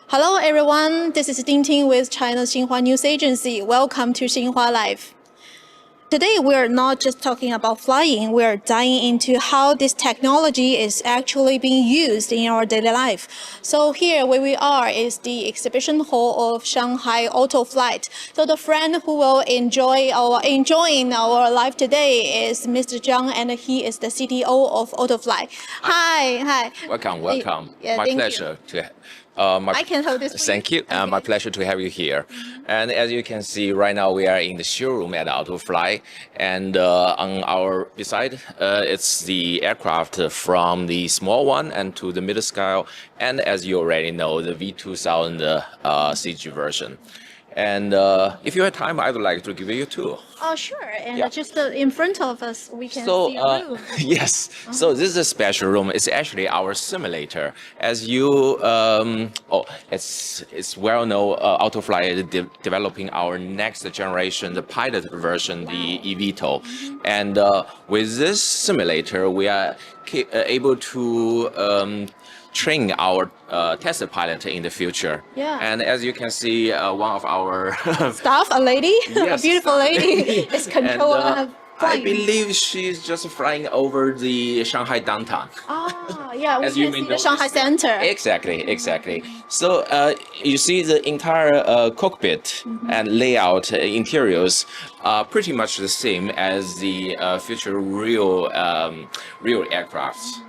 Hello everyone, this is Ting with China's Xinhua News Agency. Welcome to Xinhua Live. Today we're not just talking about flying, we're diving into how this technology is actually being used in our daily life. So here where we are is the exhibition hall of Shanghai Autoflight. So the friend who will enjoying our live today is Mr. Zhang, and he is the CTO of Autoflight. Hi. Welcome. Yeah, My pleasure to. I can hold this. Thank you. Okay. My pleasure to have you here. And as you can see, right now we are in the showroom at Autofly, and on our beside, it's the aircraft from the small one and to the middle scale, and as you already know, the V2000 CG version. And if you have time, I would like to give you a tour. Oh, sure. And just in front of us, we can So, see a room. yes. So this is a special room. It's actually our simulator. As you, it's well known. Autofly is developing our next generation, the pilot version, the EVTOL, and with this simulator, we are able to train our test pilot in the future. Yeah. And as you can see, one of our Staff, a lady, Yes, a beautiful lady, is controlling and, her I flight. believe she's just flying over the Shanghai downtown. Ah, yeah, we As can you may see the notice. Shanghai Center. Exactly. So you see the entire cockpit and layout interiors are pretty much the same as the future real aircrafts.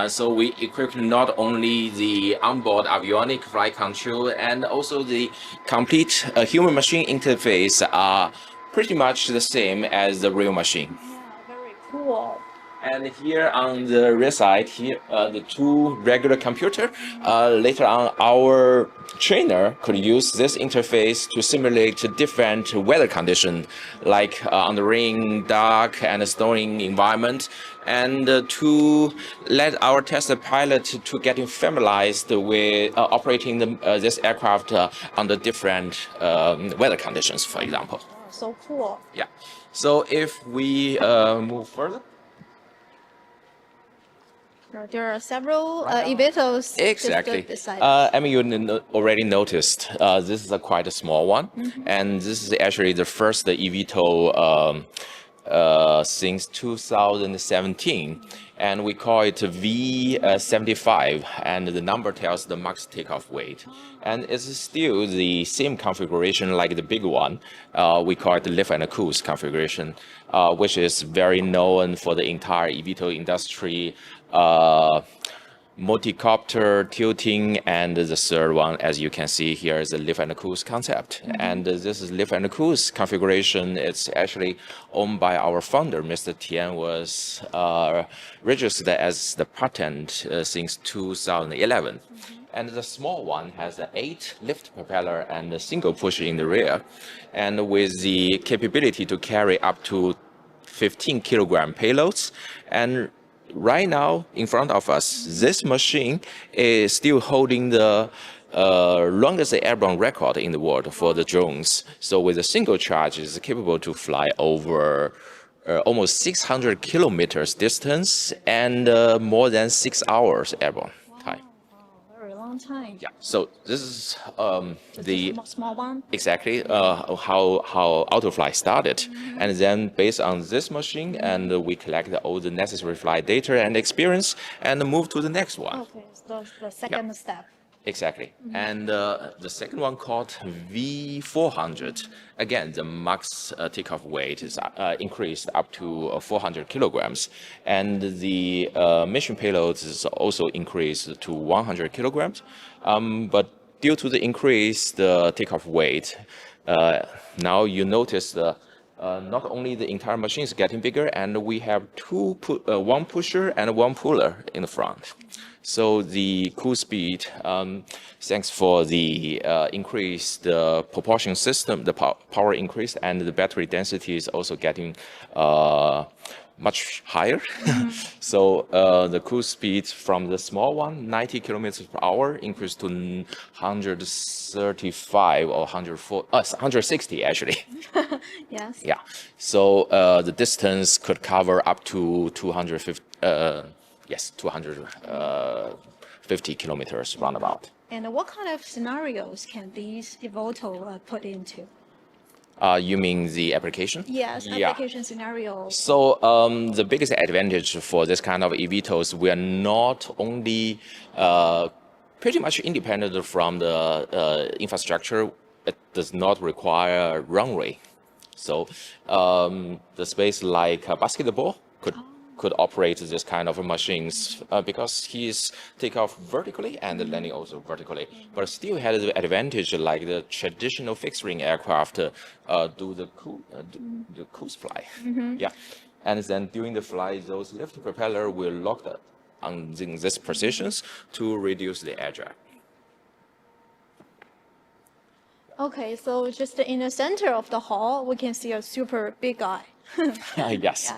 So we equipped not only the onboard avionic flight control and also the complete human-machine interface are pretty much the same as the real machine. Yeah, very cool. And here on the rear side, here the two regular computer. Later on, our trainer could use this interface to simulate different weather conditions, like on the rain, dark, and storming environment, and to let our test pilot to get familiarized with operating this aircraft under different weather conditions, for example. Oh, so cool. Yeah. So if we move further. There are several EVTOLs Exactly. just beside. I mean, you already noticed this is quite a small one, and this is actually the first eVTOL since 2017, and we call it V75, and the number tells the max takeoff weight, and it's still the same configuration like the big one. We call it the lift and cruise configuration, which is very known for the entire eVTOL industry. Multi-copter tilting, and the third one, as you can see here, is the lift and cruise concept. And this is lift and cruise configuration. It's actually owned by our founder, Mr. Tian, was registered as the patent since 2011. And the small one has an 8 lift propeller and a single push in the rear, and with the capability to carry up to 15 kilogram payloads. And right now, in front of us, this machine is still holding the longest airborne record in the world for the drones. So with a single charge, it's capable to fly over almost 600 kilometers distance and more than 6 hours airborne time. Very long time. Yeah. So this is the small one. exactly how Autofly started, and then based on this machine, and we collect all the necessary flight data and experience, and move to the next one. Okay, so the second step. Exactly. And the second one called V400. Again, the max takeoff weight is increased up to 400 kilograms. And the mission payload is also increased to 100 kilograms. But due to the increased takeoff weight, now you notice not only the entire machine is getting bigger, and we have one pusher and one puller in the front. So the cruise speed, thanks for the increased propulsion system, the power increase, and the battery density is also getting much higher. So the cruise speed from the small one, 90 kilometers per hour, increased to 135 or 160 actually. Yes. Yeah. So the distance could cover up to 250 kilometers roundabout. And what kind of scenarios can these EVTOL put into? You mean the application? Yes, Yeah. application scenarios. So the biggest advantage for this kind of EVTOLs, we are not only pretty much independent from the infrastructure. It does not require runway. So the space like basketball could operate this kind of machines because he's take off vertically and landing also vertically, but still had the advantage like the traditional fixed wing aircraft do the cruise fly. Yeah, and then during the flight, those lift propeller will lock on these positions to reduce the air drag. Okay, so just in the center of the hall, we can see a super big eye. Yes.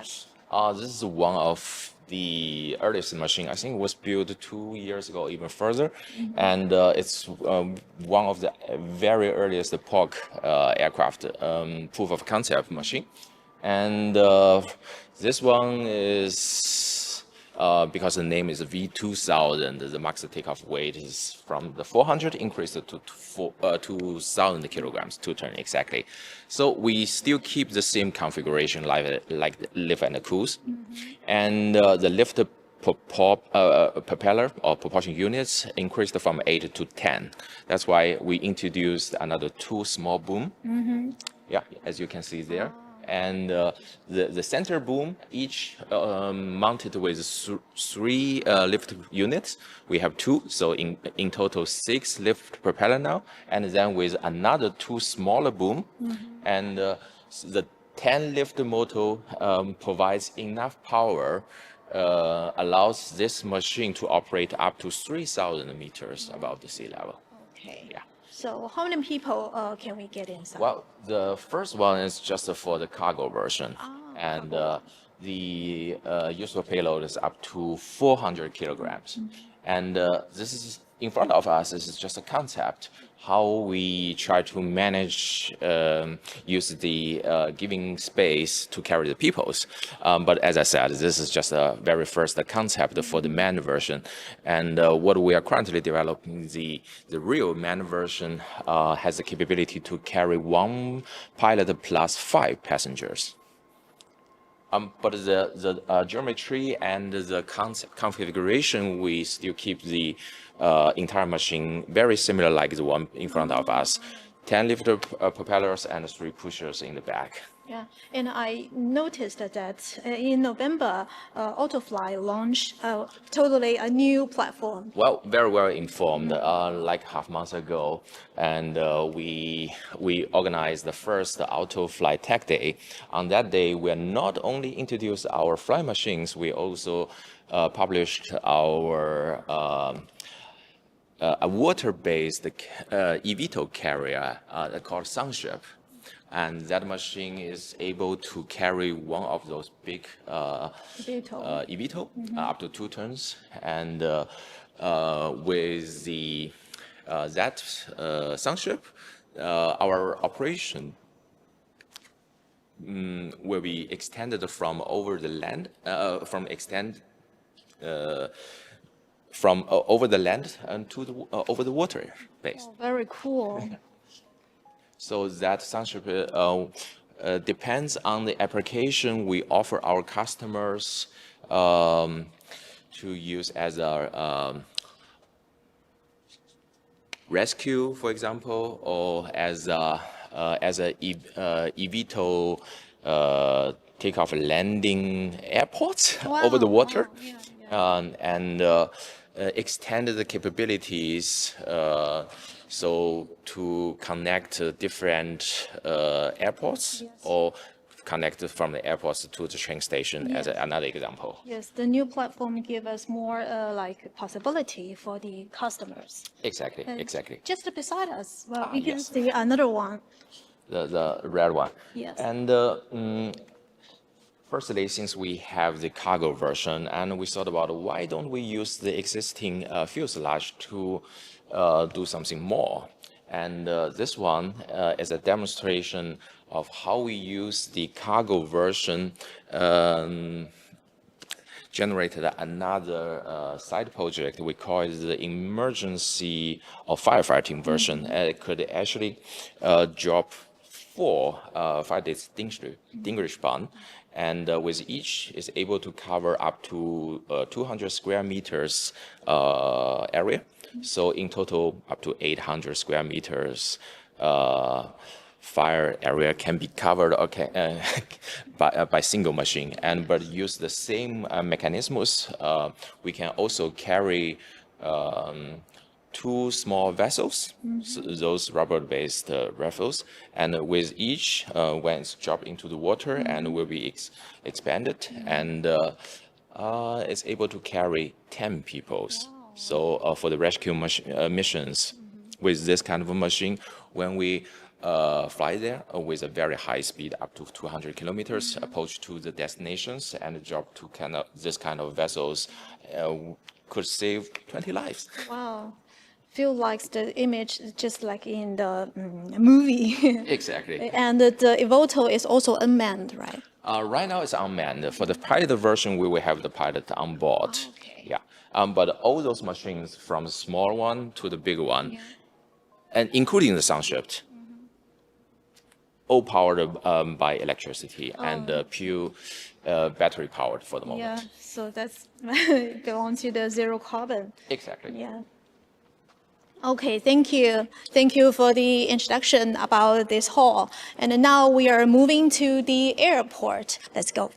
This is one of the earliest machine. I think it was built 2 years ago, even further, and it's one of the very earliest POC aircraft proof of concept machine. And this one is because the name is V2000, the max takeoff weight is from the 400 increased to 2,000 kilograms, 2 ton exactly. So we still keep the same configuration like the lift and the cruise, and the lift propeller or propulsion units increased from 8 to 10. That's why we introduced another 2 small boom. Yeah, as you can see there. And the center boom, each mounted with 3 lift units. We have 2, so in total 6 lift propeller now, and then with another 2 smaller boom, and the 10 lift motor provides enough power, allows this machine to operate up to 3,000 meters above the sea level. Okay. Yeah. So how many people can we get inside? Well, the first one is just for the cargo version, and the useful payload is up to 400 kilograms. And this is in front of us. This is just a concept how we try to manage use the giving space to carry the peoples. But as I said, this is just a very first concept for the manned version, and what we are currently developing, the real manned version has the capability to carry 1 pilot plus 5 passengers. But the geometry and the concept configuration, we still keep the entire machine very similar like the one in front of us. 10 lifter propellers and 3 pushers in the back. Yeah, and I noticed that in November, Autoflight launched totally a new platform. Well, very well informed, like half months ago, and we organized the first Autoflight Tech Day. On that day, we not only introduced our flight machines, we also published our a water-based EVTOL carrier called Sunship. And that machine is able to carry one of those big EVTOL up to 2 tons, and with the that Sunship, our operation will be extended from over the land, from over the land and to the over the water base. Oh, very cool. So that Sunship depends on the application we offer our customers to use as a rescue, for example, or as a EVTOL takeoff landing airports over the water. Wow. And extend the capabilities so to connect different airports or connect from the airports to the train station as another example. Yes, the new platform gives us more like possibility for the customers. Exactly, And exactly. just beside us, well, we can yes. see another one. The red one. Yes. And firstly, since we have the cargo version, and we thought about why don't we use the existing fuselage to do something more? And this one is a demonstration of how we use the cargo version generated another side project. We call it the emergency or firefighting version. It could actually drop 4 fire extinguisher bomb, and with each is able to cover up to 200 square meters area. So in total, up to 800 square meters fire area can be covered by single machine. But use the same mechanisms, we can also carry 2 small vessels, so those rubber-based vessels, and with each, when it's dropped into the water and will be expanded, and it's able to carry 10 people. So for the rescue missions, with this kind of a machine, when we fly there with a very high speed, up to 200 kilometers, approach to the destinations and drop to this kind of vessels, could save 20 lives. Wow. Feel like the image is just like in the movie. Exactly. And the EVTOL is also unmanned, right? Right now it's unmanned. For the pilot version, we will have the pilot on board. Oh, okay. Yeah. But all those machines, from the small one to the big one, and including the Sunshift, all powered by electricity and pure battery powered for the moment. Yeah, so that's belong to the zero carbon. Exactly. Yeah. Okay, thank you. Thank you for the introduction about this hall. And now we are moving to the airport. Let's go.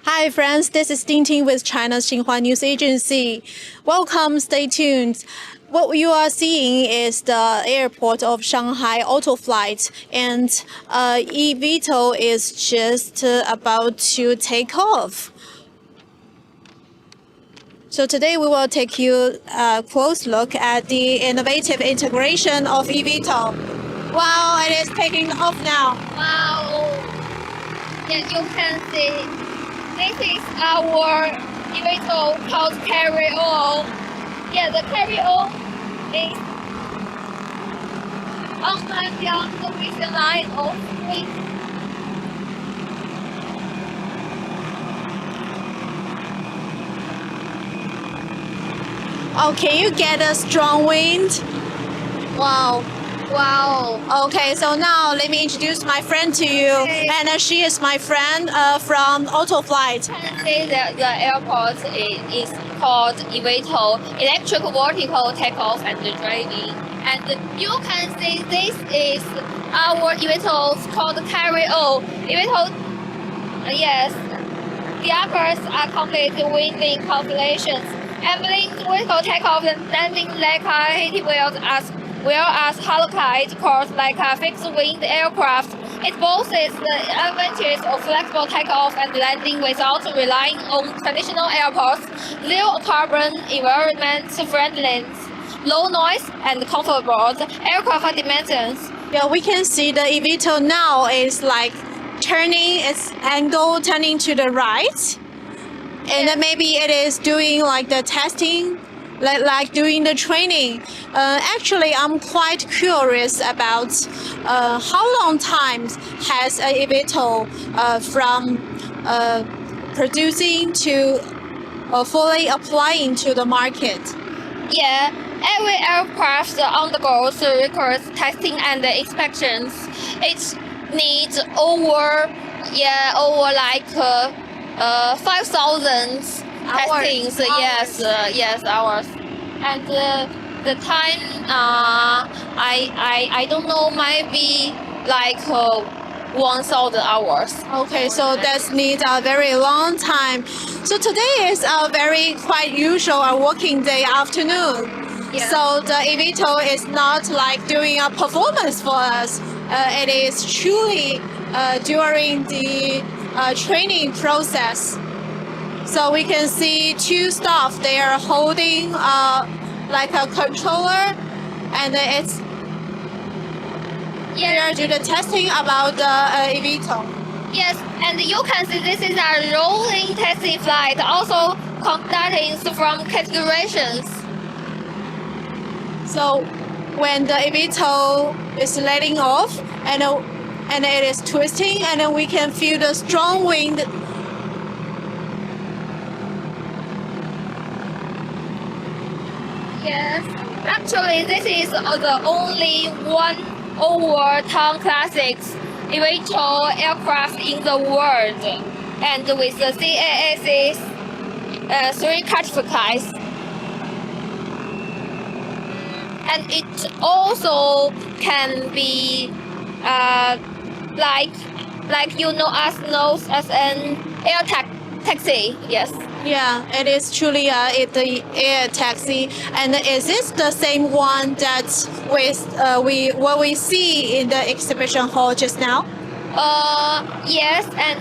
Hi friends, this is Ting with China's Xinhua News Agency. Welcome, stay tuned. What you are seeing is the airport of Shanghai Autoflight, and EVTOL is just about to take off. So today we will take you a close look at the innovative integration of EVTOL. Wow, it is taking off now. Wow! Yeah, you can see this is our EVTOL called carry-on. Yeah, the carry-on is on the vision line of wings. Oh, can you get a strong wind? Wow. Wow. Okay, so now let me introduce my friend to you. Okay. And she is my friend from Autoflight. You can see that the airport is called EVTOL, Electric Vertical Takeoff and Driving. And you can see this is our EVTOL called carry-on. EVTOL, yes, the others are complete winding calculations. Enabling vertical takeoff and landing like a well as halkite course like a fixed-wing aircraft. It boasts the advantage of flexible takeoff and landing without relying on traditional airports, zero carbon environment friendliness, low noise, and comfortable aircraft dimensions. Yeah, we can see the EVTOL now is like turning its angle, turning to the right. And then maybe it is doing like the testing, like doing the training. Actually, I'm quite curious about how long time has a EVTOL from producing to fully applying to the market. Yeah, every aircraft undergoes rigorous testing and inspections. It needs over like 5,000 testings. Yes, hours. And the time, I don't know, might be like 1,000 hours. Okay, so that needs a very long time. So today is a very quite usual working day afternoon. Yeah. So the EVTOL is not like doing a performance for us. It is truly during the training process. So we can see 2 staff, they are holding like a controller, and they are doing the testing about the EVTOL. Yes, and you can see this is a rolling taxi flight, also conducting from configurations. So when the EVTOL is letting off and it is twisting, and then we can feel the strong wind. Yes, actually, this is the only 1-over-ton classics EVTOL aircraft in the world, and with the CAAC's 3 certificates. And it also can be like you know us knows as an taxi. Yes. Yeah, it is truly the air taxi. And is this the same one that what we see in the exhibition hall just now? Yes, and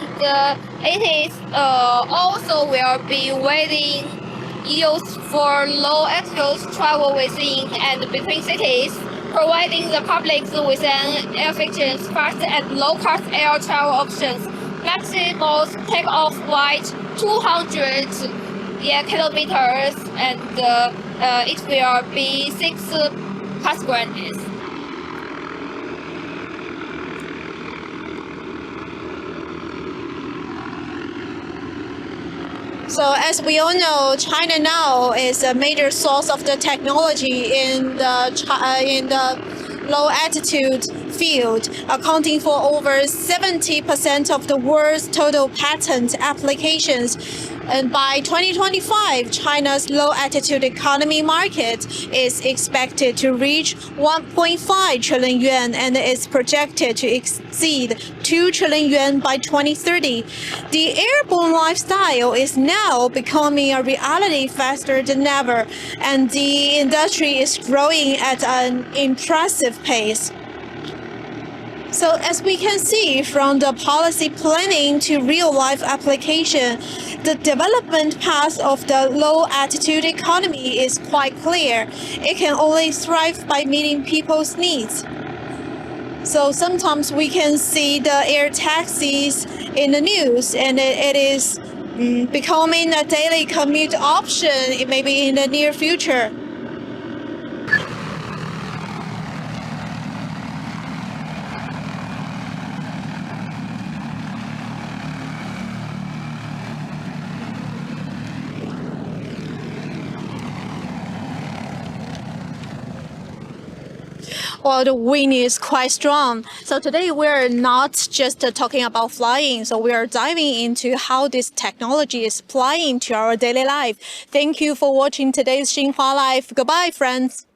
it is also will be waiting used for low altitude travel within and between cities, providing the public with an efficient, fast and low-cost air travel options. Maximum takeoff weight 200 kilometers, and it will be 6 passengers. So as we all know, China now is a major source of the technology in the low altitude field, accounting for over 70% of the world's total patent applications. And by 2025, China's low altitude economy market is expected to reach 1.5 trillion yuan and is projected to exceed 2 trillion yuan by 2030. The airborne lifestyle is now becoming a reality faster than ever, and the industry is growing at an impressive pace. So as we can see from the policy planning to real-life application, the development path of the low-altitude economy is quite clear. It can only thrive by meeting people's needs. So sometimes we can see the air taxis in the news, and it is becoming a daily commute option maybe in the near future. Well, the wind is quite strong. So today we're not just talking about flying. So we are diving into how this technology is applying to our daily life. Thank you for watching today's Xinhua Live. Goodbye, friends.